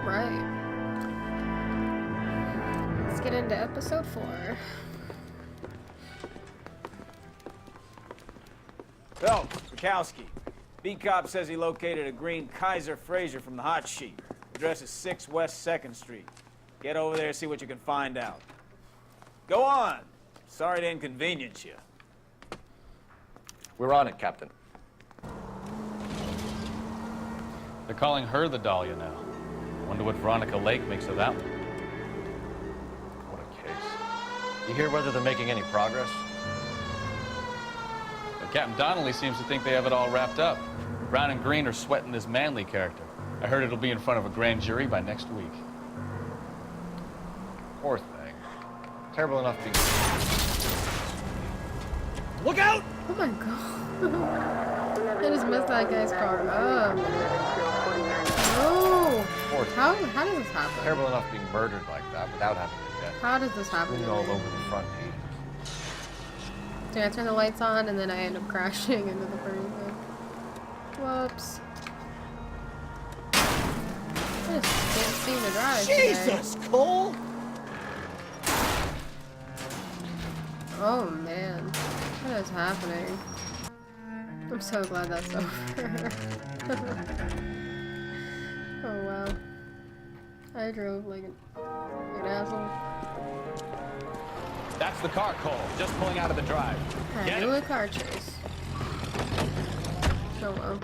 Alright. Let's get into episode 4. Phelps, Bukowski. B-Cop says he located a green Kaiser Fraser from the hot sheet. Address is 6 West 2nd Street. Get over there and see what you can find out. Go on. Sorry to inconvenience you. We're on it, Captain. They're calling her the Dahlia now. Wonder what Veronica Lake makes of that one. What a case. You hear whether they're making any progress? But Captain Donnelly seems to think they have it all wrapped up. Brown and Green are sweating this Manley character. I heard it'll be in front of a grand jury by next week. Poor thing. Terrible enough being... Look out! Oh my god. I just messed that guy's car up. No! Poor thing. How does this happen? Terrible enough being murdered like that without having to get How does this happen? strewn all over the front page. So I turn the lights on and then I end up crashing into the person. Whoops. I just can't seem to drive Jesus, today. Cole! Oh man. What is happening? I'm so glad that's over. Oh wow. I drove like an asshole. That's the car, Cole. Just pulling out of the drive. I knew a car chase. Oh well.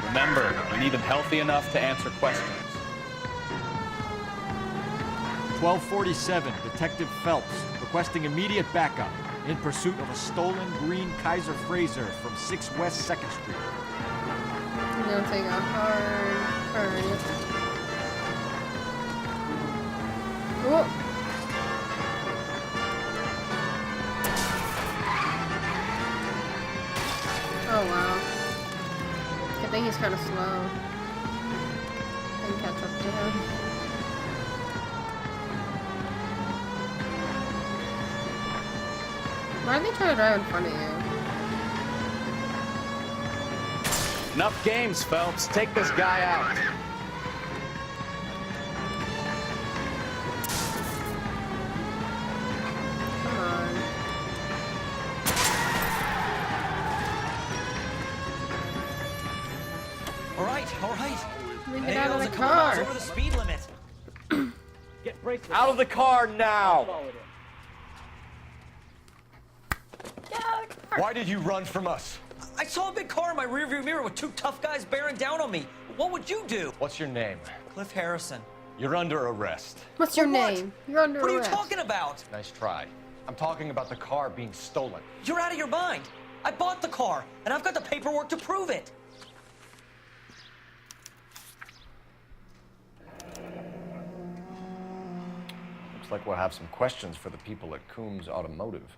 Remember, we need them healthy enough to answer questions. 1247, Detective Phelps, requesting immediate backup in pursuit of a stolen green Kaiser Fraser from 6 West 2nd Street. I'm gonna take a hard turn. Whoa. Oh wow. I think he's kind of slow. I can catch up to him. Why are they trying to drive in front of you? Enough games, Phelps. Take this guy out. Come on. All right. Let me Hey, get out of those the are coming miles car. over the speed limit. Get brakes. Out of the car now! Why did you run from us? I saw a big car in my rearview mirror with 2 tough guys bearing down on me. What would you do? What's your name? Cliff Harrison. You're under arrest. What's your For what? name? You're under What are you arrest. talking about? Nice try. I'm talking about the car being stolen. You're out of your mind. I bought the car, and I've got the paperwork to prove it. Looks like we'll have some questions for the people at Coombs Automotive.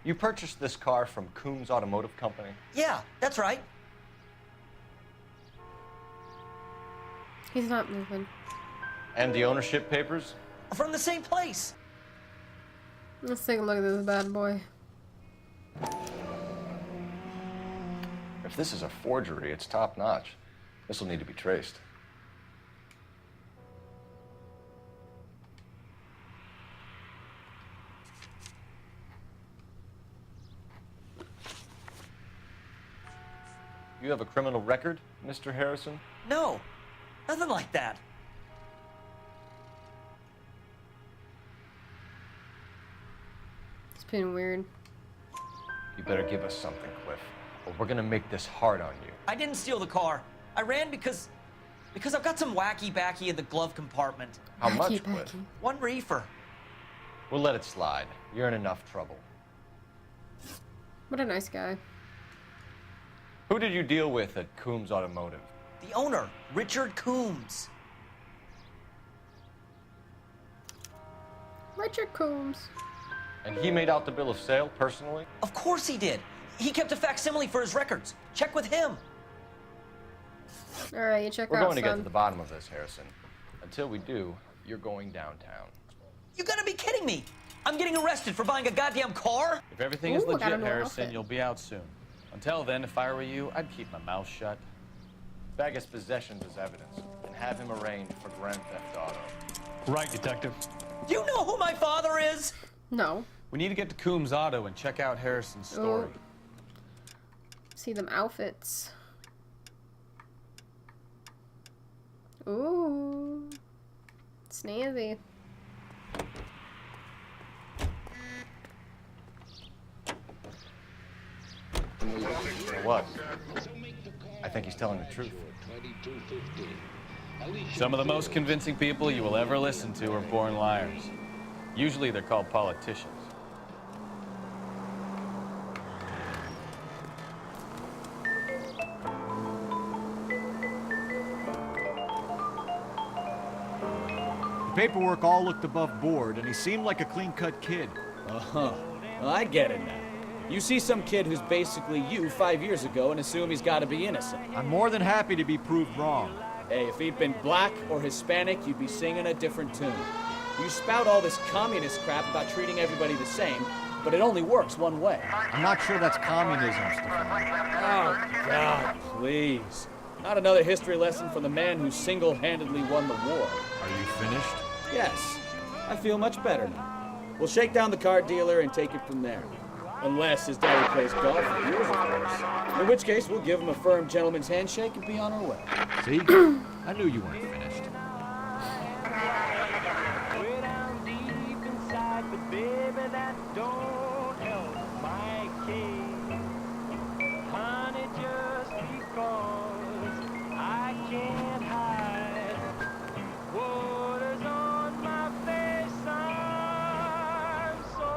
You purchased this car from Coombs Automotive Company? Yeah, that's right. He's not moving. And the ownership papers? From the same place. Let's take a look at this bad boy. If this is a forgery, it's top-notch. This will need to be traced. You have a criminal record, Mr. Harrison? No, nothing like that. It's been weird. You better give us something, Cliff, or we're gonna make this hard on you. I didn't steal the car. I ran because I've got some wacky backy in the glove compartment. How much, Wacky Cliff? packy. 1 reefer. We'll let it slide. You're in enough trouble. What a nice guy. Who did you deal with at Coombs Automotive? The owner, Richard Coombs. Richard Coombs. And he made out the bill of sale personally? Of course he did. He kept a facsimile for his records. Check with him. Alright, you check We're out, going to get son. to the bottom of this, Harrison. Until we do, you're going downtown. You gotta be kidding me. I'm getting arrested for buying a goddamn car? If everything is Ooh, got a legit, new Harrison, outfit. you'll be out soon. Until then, if I were you, I'd keep my mouth shut. Bag his possessions as evidence and have him arraigned for grand theft auto. Right, Detective. Do you know who my father is? No. We need to get to Coombs Auto and check out Harrison's story. Ooh. See them outfits. Ooh. Snazzy. So what? I think he's telling the truth. Some of the most convincing people you will ever listen to are born liars. Usually they're called politicians. The paperwork all looked above board, and he seemed like a clean-cut kid. Uh-huh. Well, I get it now. You see some kid who's basically you 5 years ago and assume he's got to be innocent. I'm more than happy to be proved wrong. Hey, if he'd been black or Hispanic, you'd be singing a different tune. You spout all this communist crap about treating everybody the same, but it only works one way. I'm not sure that's communism, Stefan. Oh, God, please. Not another history lesson from the man who single-handedly won the war. Are you finished? Yes, I feel much better now. We'll shake down the car dealer and take it from there. Unless his daddy plays golf for years, of course. In which case, we'll give him a firm gentleman's handshake and be on our way. See? I knew you weren't finished. Way down deep inside, but baby, that don't help my case. Honey, just because I can't hide what is on my face, I'm so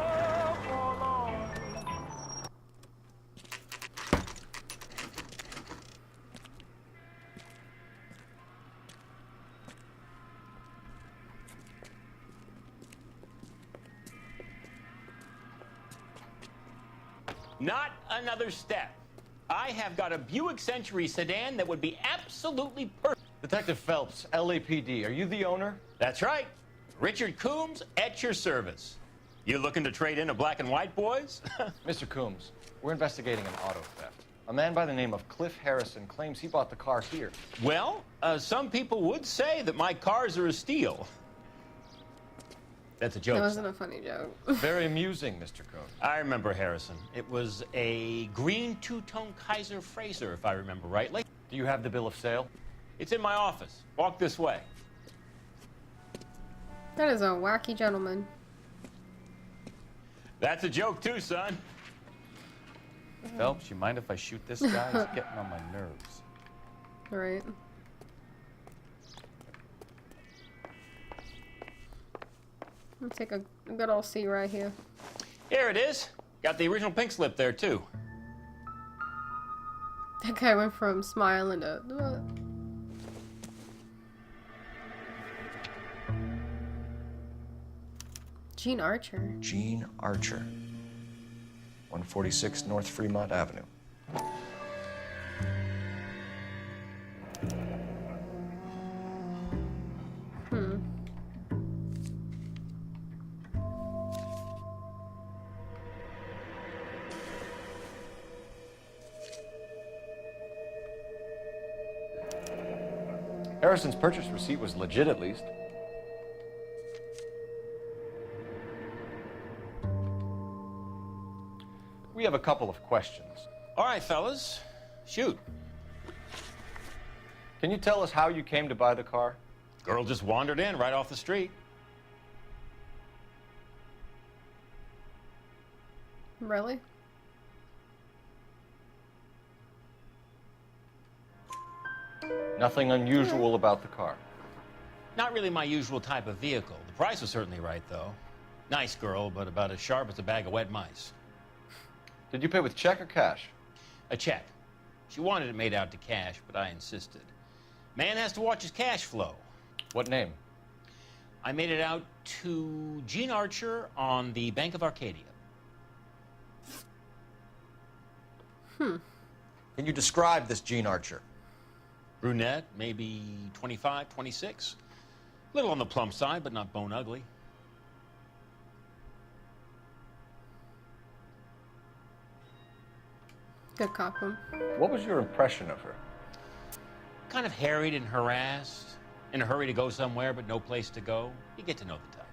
forlorn. Not another step. I have got a Buick Century sedan that would be absolutely perfect. Detective Phelps, LAPD, are you the owner? That's right. Richard Coombs at your service. You looking to trade in a black and white, boys? Mr. Coombs, we're investigating an auto theft. A man by the name of Cliff Harrison claims he bought the car here. Well, some people would say that my cars are a steal. That's a joke. That wasn't a funny joke. Very amusing, Mr. Coombs. I remember Harrison. It was a green two-tone Kaiser Frazer, if I remember rightly. Do you have the bill of sale? It's in my office. Walk this way. That is a wacky gentleman. That's a joke too, son. Phelps, you mind if I shoot this guy? He's getting on my nerves. Right. I'll take a good old seat right here. Here it is. Got the original pink slip there too. That guy went from smiling to... Gene Archer. Gene Archer. 146 North Fremont Avenue. Harrison's purchase receipt was legit, at least. We have a couple of questions. All right, fellas. Shoot. Can you tell us how you came to buy the car? Girl just wandered in right off the street. Really? Nothing unusual about the car. Not really my usual type of vehicle. The price was certainly right, though. Nice girl, but about as sharp as a bag of wet mice. Did you pay with check or cash? A check. She wanted it made out to cash, but I insisted. Man has to watch his cash flow. What name? I made it out to Gene Archer on the Bank of Arcadia. Can you describe this Gene Archer? Brunette, maybe 25, 26. Little on the plump side, but not bone ugly. Good cop him. What was your impression of her? Kind of harried and harassed, in a hurry to go somewhere but no place to go. You get to know the type.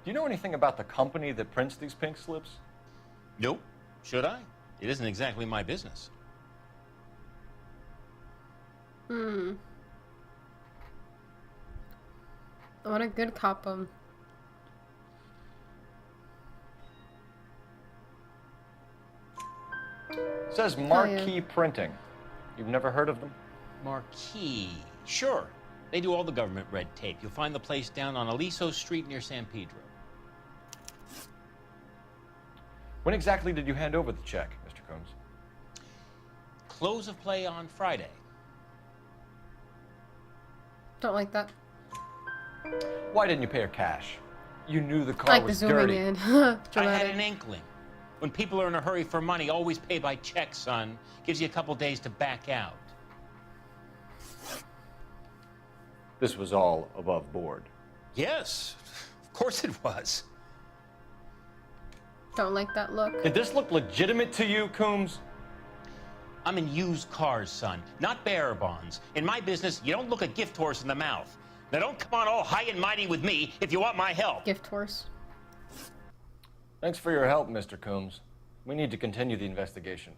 Do you know anything about the company that prints these pink slips? Nope. Should I? It isn't exactly my business. I want a good cop him. Says Marquee Printing. You've never heard of them? Marquee. Sure. They do all the government red tape. You'll find the place down on Aliso Street near San Pedro. When exactly did you hand over the check, Mr. Combs? Close of play on Friday. Don't like that. Why didn't you pay her cash? You knew the car Like the was zooming dirty. in. I had Dramatic. an inkling. When people are in a hurry for money, always pay by check, son. Gives you a couple days to back out. This was all above board. Yes, of course it was. Don't like that look. Did this look legitimate to you, Coombs? I'm in used cars, son, not bearer bonds. In my business, you don't look a gift horse in the mouth. Now don't come on all high and mighty with me if you want my help. Gift horse. Thanks for your help, Mr. Coombs. We need to continue the investigation.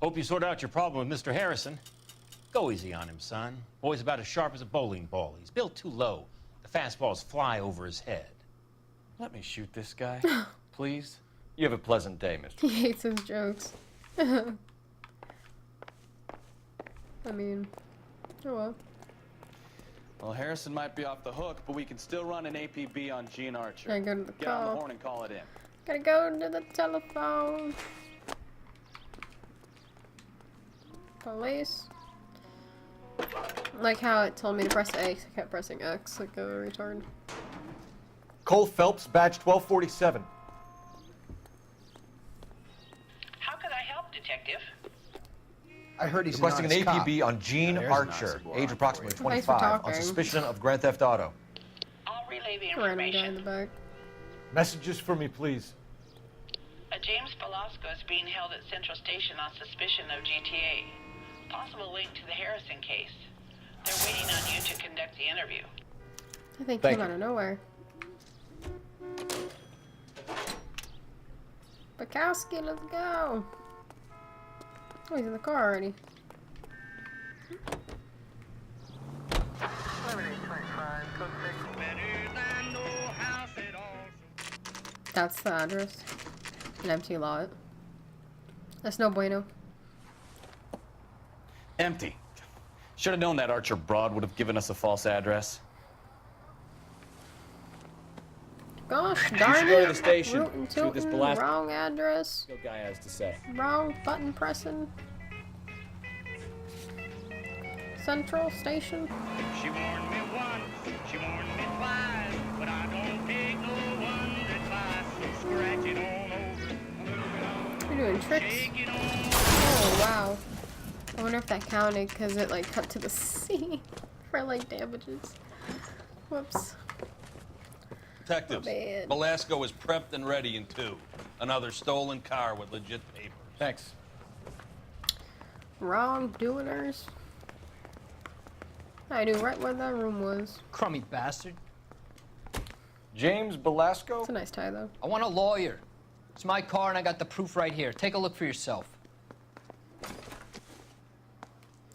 Hope you sort out your problem with Mr. Harrison. Go easy on him, son. Boy's about as sharp as a bowling ball. He's built too low. The fastballs fly over his head. Let me shoot this guy, please. You have a pleasant day, Mr. He hates his jokes. I mean, oh well. Well, Harrison might be off the hook, but we can still run an APB on Gene Archer. Gotta go to the Get on the call. horn and call it in. Gotta go to the telephone. Police. Like how it told me to press A, I kept pressing X like a retard. Cole Phelps, badge 1247. How could I help, Detective? I heard he's Requesting an an honest APB on Gene There's Archer, an age approximately Thanks for 25, on talking. suspicion of grand theft auto. I'll relay the Random guy in information. the back. Messages for me, please. A James Velasco is being held at Central Station on suspicion of GTA. Possible link to the Harrison case. They're waiting on you to conduct the interview. I think Thank came out you. of nowhere. Bukowski, let's go. Oh, he's in the car already. That's the address. An empty lot. That's no bueno. Empty. Should have known that Archer broad would have given us a false address. Gosh You darn should it. go to the station. Rootin' See what this tootin', Velasco wrong address. guy has to say. Wrong button pressing. Central Station. She warned me once, she warned me twice, but I don't take no one's advice. Scratch it on over. You're doing tricks. Shake it on. Oh, wow. I wonder if that counted because it like cut to the C for like damages. Whoops. Detectives, bad. Velasco is prepped and ready in 2. Another stolen car with legit papers. Thanks. Wrong doiners. I knew right where that room was. Crummy bastard. James Velasco? It's a nice tie though. I want a lawyer. It's my car and I got the proof right here. Take a look for yourself.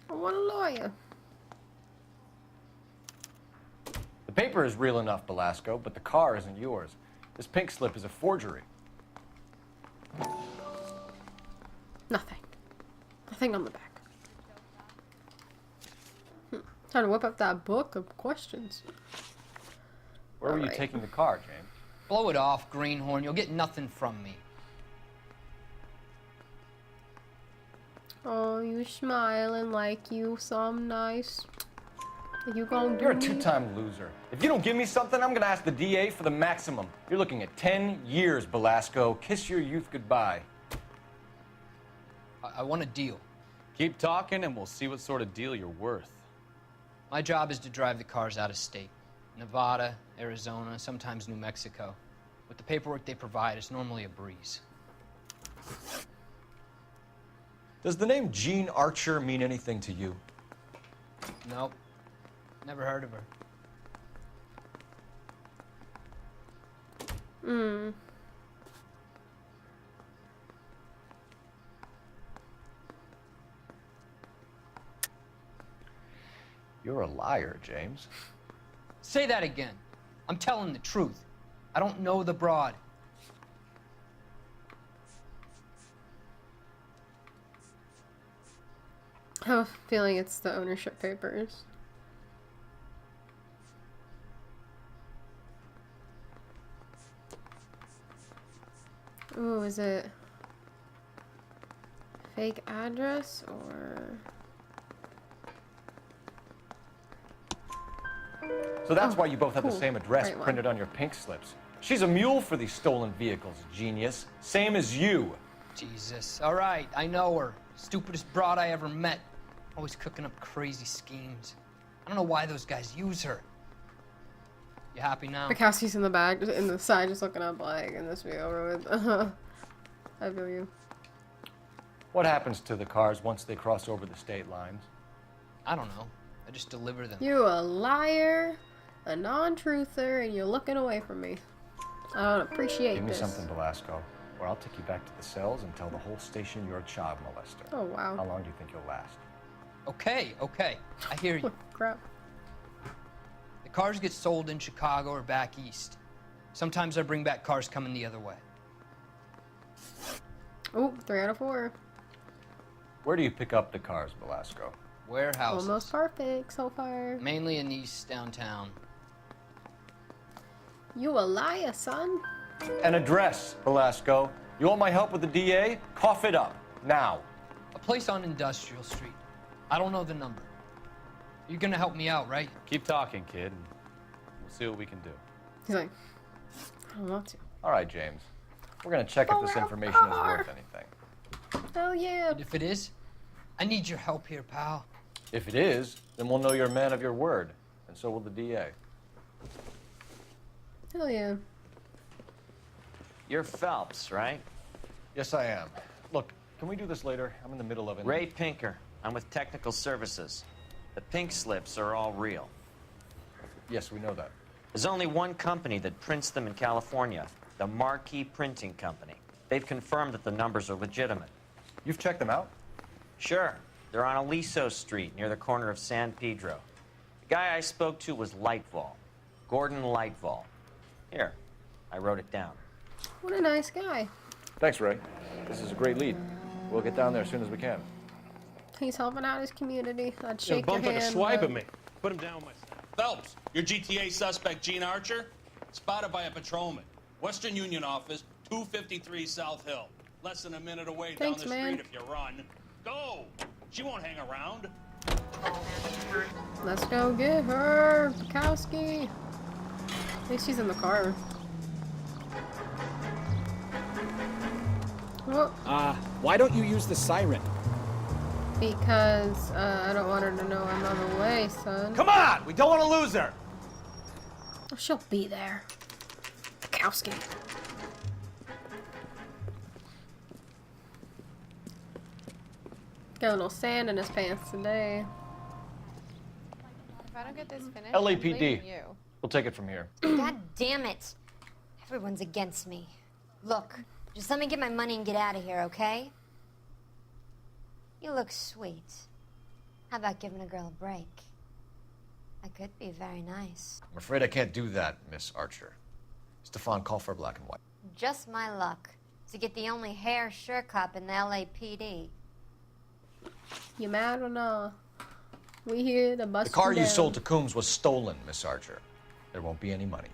I want a lawyer. The paper is real enough, Velasco, but the car isn't yours. This pink slip is a forgery. Nothing. Nothing on the back. Time to whip up that book of questions. Where were you Alright. taking the car, James? Blow it off, greenhorn. You'll get nothing from me. Oh, you smiling like you some nice. Like you gonna do You're a me? two-time loser. If you don't give me something, I'm gonna ask the DA for the maximum. You're looking at 10 years, Velasco. Kiss your youth goodbye. I want a deal. Keep talking and we'll see what sort of deal you're worth. My job is to drive the cars out of state. Nevada, Arizona, sometimes New Mexico. With the paperwork they provide, it's normally a breeze. Does the name Jean Archer mean anything to you? Nope. Never heard of her. You're a liar, James. Say that again. I'm telling the truth. I don't know the broad. I have a feeling it's the ownership papers. Ooh, is it fake address or... So that's why you both have cool. the same address Right one. printed on your pink slips. She's a mule for these stolen vehicles, genius. Same as you. Jesus. All right, I know her. Stupidest broad I ever met. Always cooking up crazy schemes. I don't know why those guys use her. You happy now? Bukowski's in the back, in the side, just looking up like, and this be over with. I feel you. What happens to the cars once they cross over the state lines? I don't know. I just deliver them. You a liar, a non-truther, and you're looking away from me. I don't appreciate Give me this. something, Velasco, or I'll take you back to the cells and tell the whole station you're a child molester. Oh, wow. How long do you think you'll last? Okay, okay. I hear you. Crap. The cars get sold in Chicago or back east. Sometimes I bring back cars coming the other way. Oh, 3 out of 4. Where do you pick up the cars, Velasco? Warehouses. Almost perfect so far. Mainly in East downtown. You a liar, son. An address, Velasco. You want my help with the DA? Cough it up, now. A place on Industrial Street. I don't know the number. You're gonna help me out, right? Keep talking, kid, and we'll see what we can do. He's like, I don't want to. All right, James. We're gonna check if this information is worth anything. Oh, yeah. And if it is, I need your help here, pal. If it is, then we'll know you're a man of your word, and so will the DA. Hell yeah. You're Phelps, right? Yes, I am. Look, can we do this later? I'm in the middle of it. Ray Pinker. I'm with Technical Services. The pink slips are all real. Yes, we know that. There's only one company that prints them in California, the Marquee Printing Company. They've confirmed that the numbers are legitimate. You've checked them out? Sure. They're on Aliso Street, near the corner of San Pedro. The guy I spoke to was Lightval. Gordon Lightval. Here, I wrote it down. What a nice guy. Thanks, Ray. This is a great lead. We'll get down there as soon as we can. He's helping out his community. I'd Gonna shake bump your like a hand. swipe but- at me. Put him down with my... Phelps, your GTA suspect, Gene Archer, spotted by a patrolman. Western Union office, 253 South Hill. Less than a minute away Thanks, down the man. street if you run. Go! She won't hang around. Let's go get her, Bukowski. At least she's in the car. Whoa. Why don't you use the siren? Because I don't want her to know I'm on the way, son. Come on! We don't want to lose her! Oh, she'll be there. Bukowski. Got a little sand in his pants today. If I don't get this finished, LAPD. I'm leaving you. We'll take it from here. God damn it. Everyone's against me. Look, just let me get my money and get out of here, okay? You look sweet. How about giving a girl a break? I could be very nice. I'm afraid I can't do that, Miss Archer. Stefan, call for black and white. Just my luck to get the only hair sure cop in the LAPD. You mad or not? We here to bust The car you you down. sold to Coombs was stolen, Miss Archer. There won't be any money.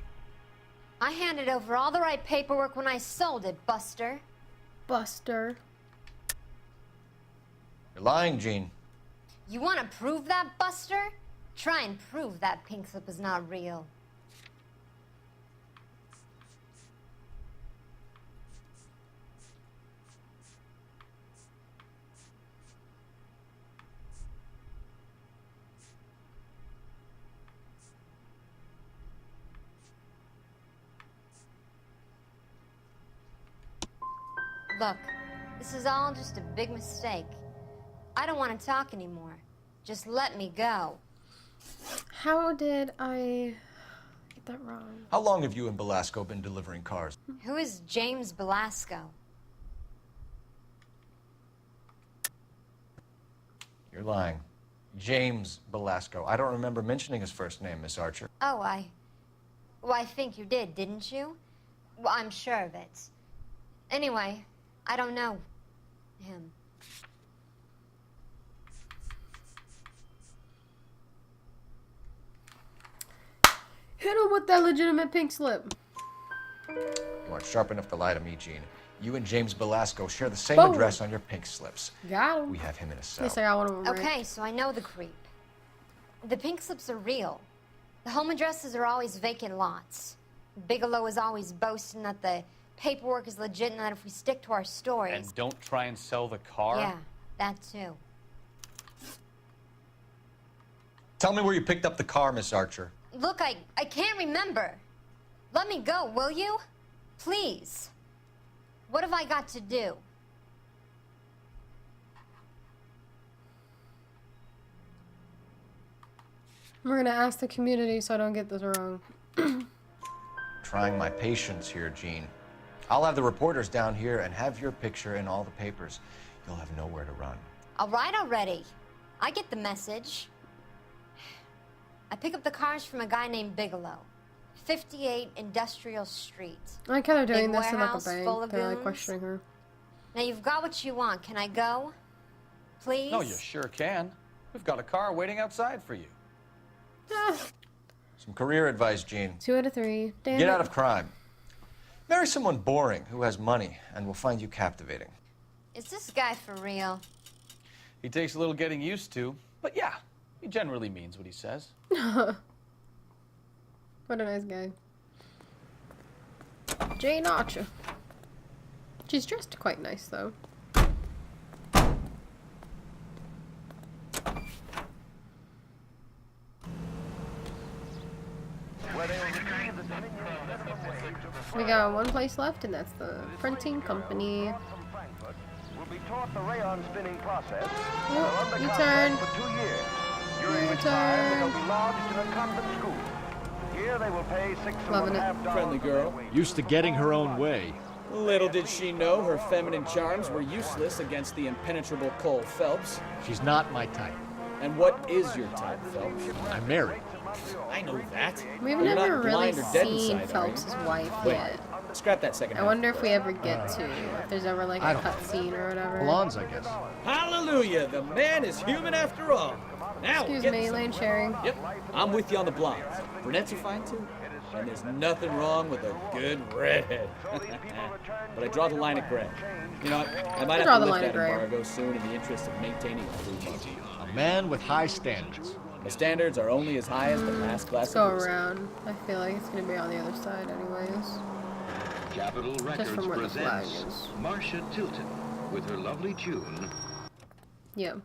I handed over all the right paperwork when I sold it, Buster. Buster. You're lying, Gene. You want to prove that, Buster? Try and prove that pink slip is not real. Look, this is all just a big mistake. I don't want to talk anymore. Just let me go. How did I get that wrong? How long have you and Belasco been delivering cars? Who is James Belasco? You're lying. James Belasco. I don't remember mentioning his first name, Miss Archer. Oh, well, I think you did, didn't you? Well, I'm sure of it. Anyway, I don't know him. Hit him with that legitimate pink slip. You aren't sharp enough to lie to me, Gene. You and James Belasco share the same Boom. address on your pink slips. Got him. We have him in a cell. At least I got one of them right. Okay, so I know the creep. The pink slips are real. The home addresses are always vacant lots. Bigelow is always boasting that the paperwork is legit and that if we stick to our stories... And don't try and sell the car? Yeah, that too. Tell me where you picked up the car, Miss Archer. Look, I can't remember. Let me go, will you? Please. What have I got to do? We're gonna ask the community so I don't get this wrong. Trying my patience here, Gene. I'll have the reporters down here and have your picture in all the papers. You'll have nowhere to run. All right already. I get the message. I pick up the cars from a guy named Bigelow. 58 Industrial Street. I like how they're doing Big this in like a warehouse bank. full of They're like goons. questioning her. Now you've got what you want. Can I go? Please? No, you sure can. We've got a car waiting outside for you. Some career advice, Gene. 2 out of 3. Damn Get it. out of crime. Marry someone boring who has money and will find you captivating. Is this guy for real? He takes a little getting used to, but yeah, he generally means what he says. What a nice guy. Jane Archer. She's dressed quite nice, though. We got one place left, and that's the printing company. Oh, U-turn. U-turn. Loving it. Friendly girl. Used to getting her own way. Little did she know her feminine charms were useless against the impenetrable Cole Phelps. She's not my type. And what is your type, Phelps? I'm married. I know that. We've You're never not really blind or dead seen inside, are you? Phelps' wife Wait, yet. scrap that second I half. wonder if we ever get to, if there's ever like I a don't cut scene or whatever. Blondes, I guess. Hallelujah! The man is human after all. Now, Excuse get me, some. lane sharing. Yep, I'm with you on the blondes. Brunettes are fine too. And there's nothing wrong with a good redhead. But I draw the line at gray. You know what? I might draw have the to line lift at that gray. embargo soon in the interest of maintaining a free market. A man with high standards. The standards are only as high as the last glass Let's go of whiskey. around. I feel like it's gonna be on the other side anyways. Capitol Just Records from where the flag presents is. Marcia Tilton with her lovely tune. Yeah.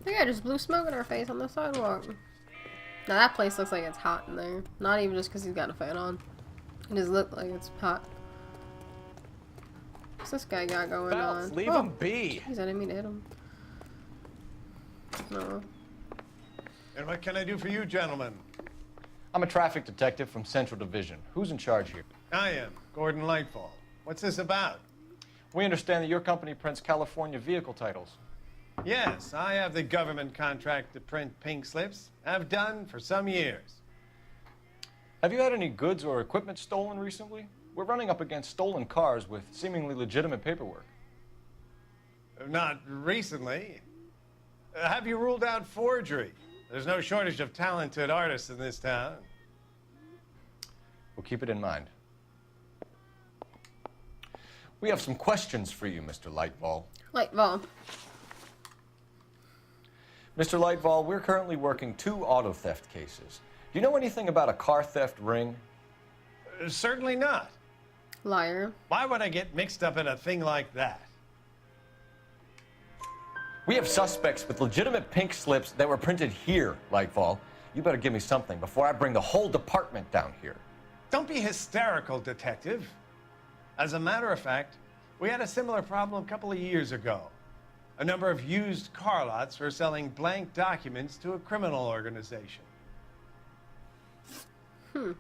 The guy just blew smoke in our face on the sidewalk. Now that place looks like it's hot in there. Not even just because he's got a fan on. It just looks like it's hot. What's this guy got going Phelps, on? leave him be. Jeez, I didn't mean to hit him. No. And what can I do for you, gentlemen? I'm a traffic detective from Central Division. Who's in charge here? I am, Gordon Lightfall. What's this about? We understand that your company prints California vehicle titles. Yes, I have the government contract to print pink slips. I've done for some years. Have you had any goods or equipment stolen recently? We're running up against stolen cars with seemingly legitimate paperwork. Not recently. Have you ruled out forgery? There's no shortage of talented artists in this town. We'll keep it in mind. We have some questions for you, Mr. Lightfall. Lightfall. Mr. Lightfall, we're currently working 2 auto theft cases. Do you know anything about a car theft ring? Certainly not. Liar. Why would I get mixed up in a thing like that? We have suspects with legitimate pink slips that were printed here, Lightfall. You better give me something before I bring the whole department down here. Don't be hysterical, Detective. As a matter of fact, we had a similar problem a couple of years ago. A number of used car lots were selling blank documents to a criminal organization. Do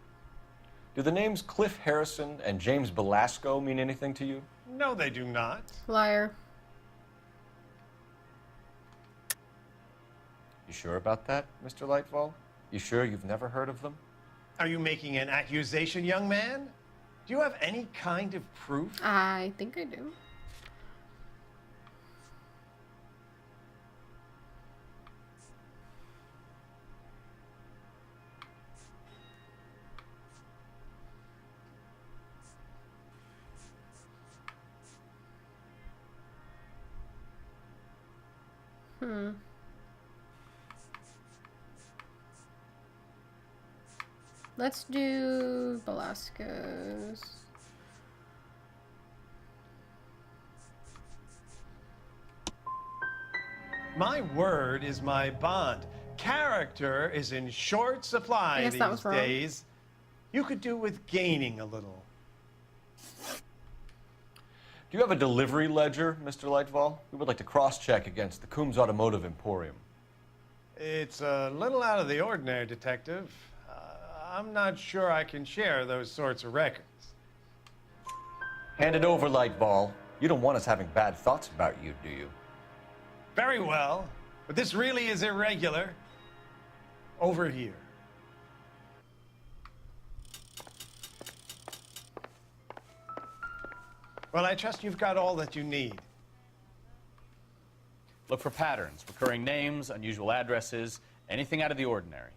the names Cliff Harrison and James Belasco mean anything to you? No, they do not. Liar. You sure about that, Mr. Lightfall? You sure you've never heard of them? Are you making an accusation, young man? Do you have any kind of proof? I think I do. Let's do Belasco's. My word is my bond. Character is in short supply these days. You could do with gaining a little. Do you have a delivery ledger, Mr. Lightfall? We would like to cross-check against the Coombs Automotive Emporium. It's a little out of the ordinary, Detective. I'm not sure I can share those sorts of records. Hand it over, Lightfall. You don't want us having bad thoughts about you, do you? Very well, but this really is irregular. Over here. Well, I trust you've got all that you need. Look for patterns, recurring names, unusual addresses, anything out of the ordinary.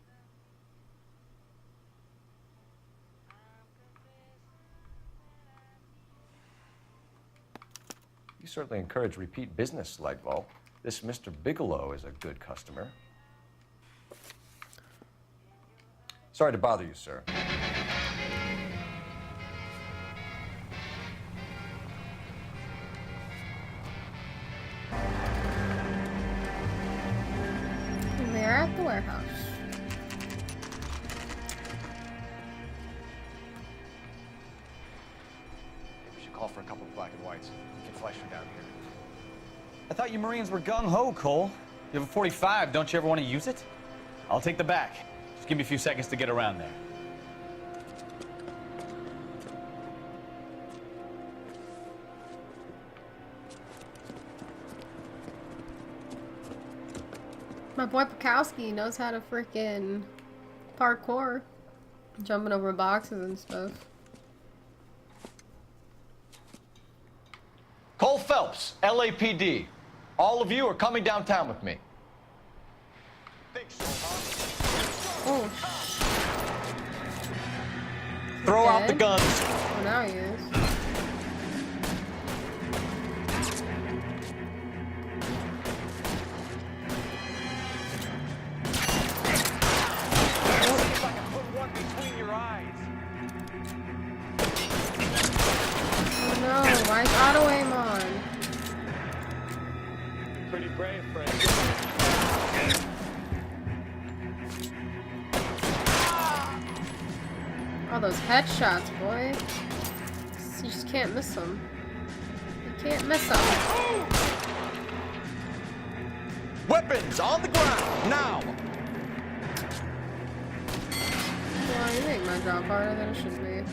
You certainly encourage repeat business, Lightfall. This Mr. Bigelow is a good customer. Sorry to bother you, sir. They're at the warehouse. We should call for a couple of black and whites. We can flush her down here. I thought you Marines were gung-ho, Cole. You have a 45, don't you ever want to use it? I'll take the back. Just give me a few seconds to get around there. My boy Bukowski knows how to freaking parkour. Jumping over boxes and stuff. Cole Phelps, LAPD. All of you are coming downtown with me. Oh. Throw out the Dead? guns. Oh, now he is. Oh no, why is auto aim on? Pretty brave, Fred. All those headshots, boy. You just can't miss them. You can't miss them. Weapons on the ground, now! Well, you make my job harder than it should be.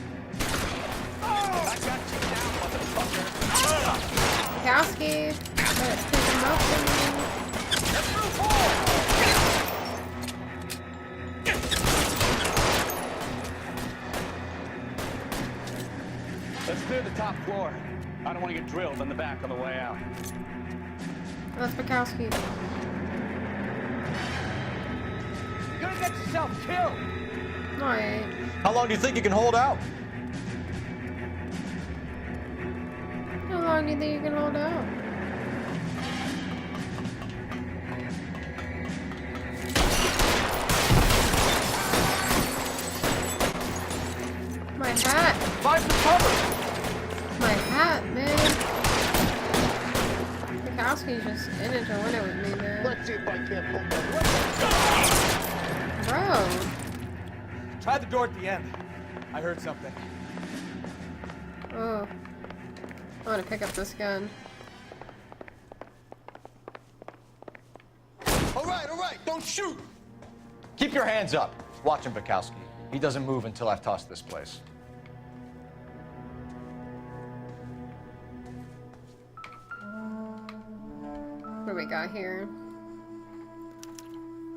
Bukowski, let's pick him up for me. Let's clear the top floor. I don't want to get drilled in the back on the way out. That's Bukowski. You're gonna get yourself killed! No, I ain't. How long do you think you can hold out? How long do you think you can hold out? My hat! Find some cover! My hat, man! Bukowski's just in it to win it with me, man. Let's see if I can't pull that. Bro! Try the door at the end. I I heard something. Oh. I want to pick up this gun. All right, don't shoot! Keep your hands up. Watch him, Bukowski. He doesn't move until I've tossed this place. What do we got here?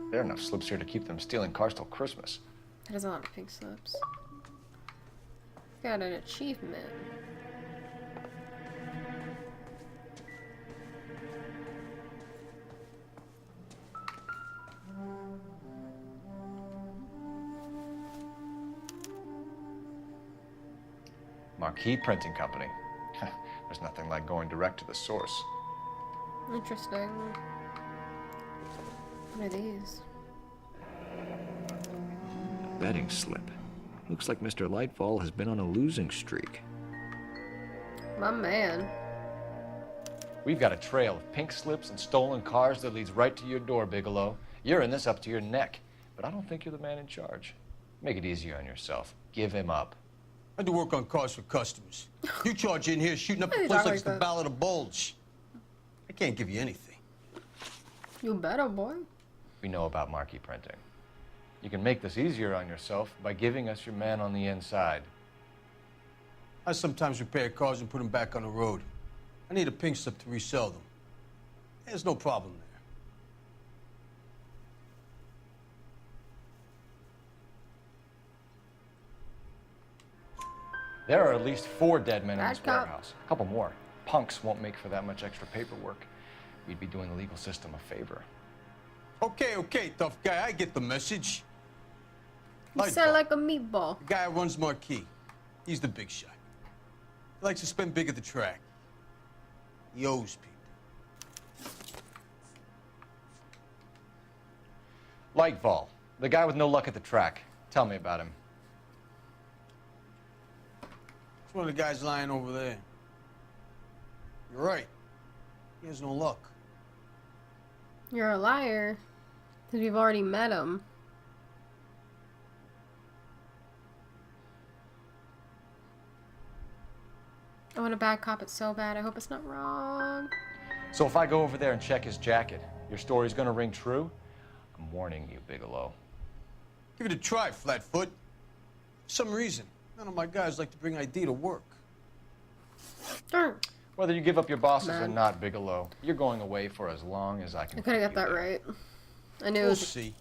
There are enough slips here to keep them stealing cars till Christmas. That is a lot of pink slips. Got an achievement. Marquee Printing Company. There's nothing like going direct to the source. Interesting. What are these? Betting slip. Looks like Mr. Lightfall has been on a losing streak. My man. We've got a trail of pink slips and stolen cars that leads right to your door, Bigelow. You're in this up to your neck, but I don't think you're the man in charge. Make it easier on yourself. Give him up. I do work on cars for customers. You charge in here shooting up the Why place you like it's talk the like that? Ballad of Bulge. I can't give you anything. You better, boy. We know about marquee printing. You can make this easier on yourself by giving us your man on the inside. I sometimes repair cars and put them back on the road. I need a pink slip to resell them. There's no problem there. There are at least 4 dead men in Bad this cop. warehouse. A couple more. Punks won't make for that much extra paperwork. We'd be doing the legal system a favor. Okay, tough guy. I get the message. You sound like a meatball. The guy who runs Marquee. He's the big shot. He likes to spend big at the track. He owes people. Lightfall, the guy with no luck at the track. Tell me about him. It's one of the guys lying over there. You're right. He has no luck. You're a liar. Because we've already met him. I want a bad cop. It's so bad. I hope it's not wrong. So if I go over there and check his jacket, your story's gonna ring true? I'm warning you, Bigelow. Give it a try, Flatfoot. For some reason, none of my guys like to bring ID to work. Darn. Whether you give up your bosses or Man. not, Bigelow, you're going away for as long as I can. I could have got keep that you there. right. I knew it We'll was... see.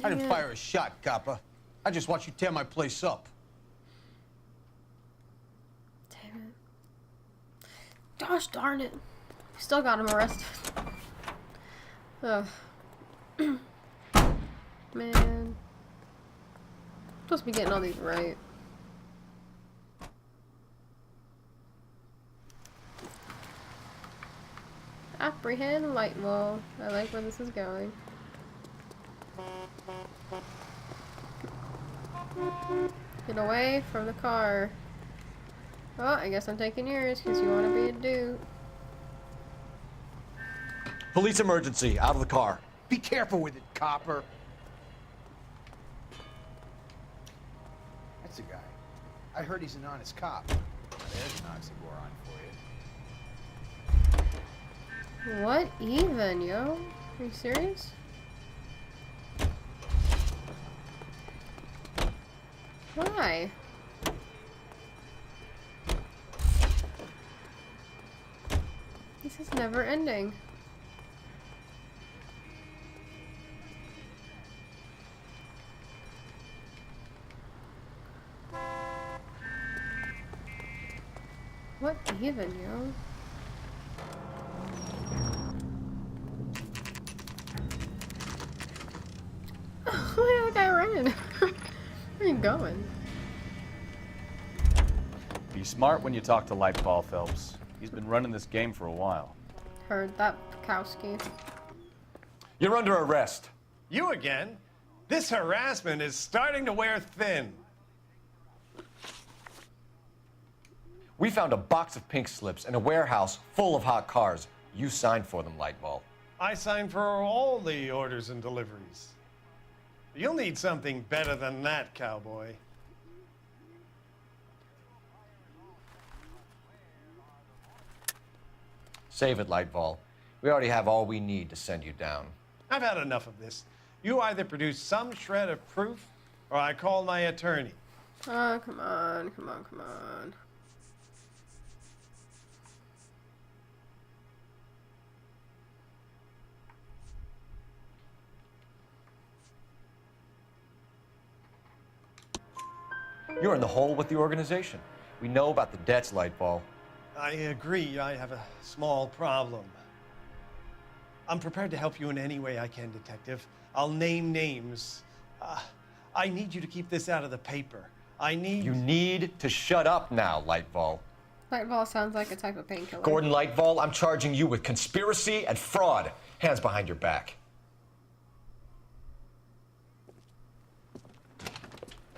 I didn't fire a shot, copper. I just watched you tear my place up. Damn it. Gosh darn it. Still got him arrested. Ugh. Man. Supposed to be getting all these right. Apprehend Lightwall. I like where this is going. Get away from the car. Well, I guess I'm taking yours because you want to be a dude. Police emergency, out of the car. Be careful with it, copper. That's the guy. I heard he's an honest cop. There's an oxymoron for you. What even, yo? Are you serious? Why? This is never ending. What even, yo? Look at that guy running. Where are you going? Be smart when you talk to Lightfall, Phelps. He's been running this game for a while. Heard that, Bukowski. You're under arrest. You again? This harassment is starting to wear thin. We found a box of pink slips in a warehouse full of hot cars. You signed for them, Lightball. I signed for all the orders and deliveries. You'll need something better than that, cowboy. Save it, Lightfall. We already have all we need to send you down. I've had enough of this. You either produce some shred of proof, or I call my attorney. Oh, come on, come on, come on. You're in the hole with the organization. We know about the debts, Lightfall. I agree. I have a small problem. I'm prepared to help you in any way I can, Detective. I'll name names. I need you to keep this out of the paper. You need to shut up now, Lightfall. Lightfall sounds like a type of painkiller. Gordon Lightfall, I'm charging you with conspiracy and fraud. Hands behind your back.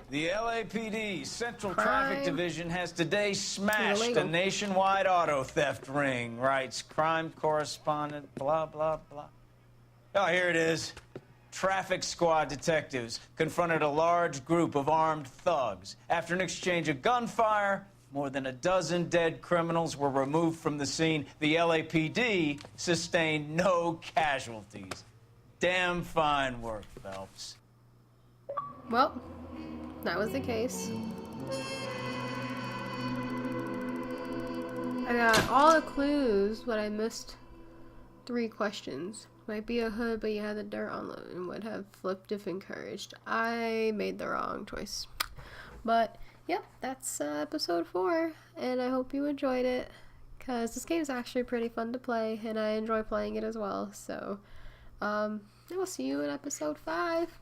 The LAPD Central Crime. Traffic Division has today smashed a Illegal. nationwide auto theft ring, writes crime correspondent, blah, blah, blah. Oh, here it is. Traffic squad detectives confronted a large group of armed thugs. After an exchange of gunfire, more than a dozen dead criminals were removed from the scene. The LAPD sustained no casualties. Damn fine work, Phelps. Well, that was the case. I got all the clues, but I missed 3 questions. Might be a hood, but you had the dirt on it and would have flipped if encouraged. I made the wrong choice. But, yep, that's episode 4, and I hope you enjoyed it, because this game is actually pretty fun to play, and I enjoy playing it as well. So, I will see you in episode 5.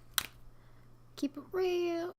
Keep it real.